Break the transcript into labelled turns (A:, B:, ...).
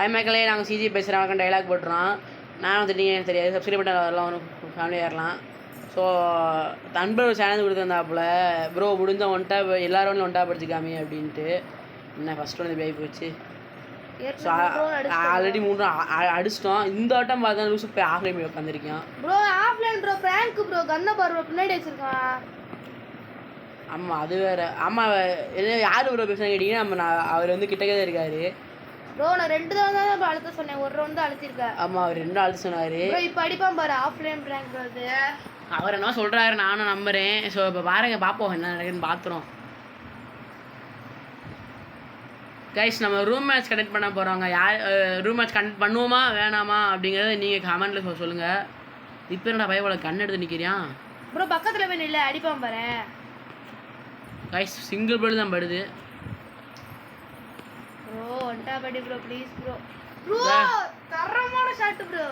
A: ஐமேக்கலே நாங்கள் சிஜி பேசுகிறவங்க டைலாக் போட்டுறோம். நான் வந்துட்டீங்க எனக்கு தெரியாது. சப்ஸ்கிரைப் பண்ண வரலாம், ஒரு ஃபேமிலி ஏறலாம். ஸோ நண்பர் சேனல் கொடுத்துருந்தாப்புல ப்ரோ முடிஞ்ச ஒன்ட்டா எல்லாரும் ஒன்ட்டா படிச்சுக்காமி அப்படின்ட்டு. என்ன ஃபஸ்ட்டு வந்து பேய் போச்சு. ஸோ ஆல்ரெடி 3 அடிச்சிட்டோம். இந்த வட்டம் பார்த்தா லூசு போய் ஆஃப்லைன் போய் உட்காந்துருக்கேன்.
B: Bro offline bro prank bro கண்ணை பாரு பின்னாடி வச்சிருக்கான்.
A: ஆமாம் அது வேறு. ஆமாம் யார் ப்ரோ பேசுனா கேட்டிங்கன்னா அவர் வந்து கிட்டக்கே இருக்காரு.
B: ப்ரோ நான் 2 தடவை தான் அழுத்த சொன்னேன், ஒரு ரவுண்ட் தான் அழுத்திருக்கேன்.
A: ஆமாம் அவர் 2 அழுத்த சொன்னார்.
B: ப்ரோ இப்போ அடிப்பான் பாரு ஆஃப்லைன் பிராங்க் அது.
A: அவர் என்ன சொல்கிறாரு நானும் நம்புகிறேன். ஸோ இப்போ பாருங்க பார்ப்போம் என்ன நடக்குதுன்னு பார்த்துறோம். கைஸ் நம்ம ரூம் மேட்ச் கனெக்ட் பண்ண போகிறோங்க. யார் ரூம் மேட்ச் கனெக்ட் பண்ணுவோமா வேணாமா அப்படிங்கிறத நீங்கள் கமெண்ட்டில் சொல்லுங்கள். இப்போ என்னடா பயப்பட கண் எடுத்து நிற்கிறியான்
B: ப்ரோ பக்கத்தில் போய் இல்லை அடிப்பான் பாரு.
A: கைஸ் சிங்கிள் பேர்டு தான் படுது.
B: ப்ரோ ஒன்டா படி ப்ரோ ப்ளீஸ் ப்ரோ. ப்ரோ தரமான ஷாட் ப்ரோ.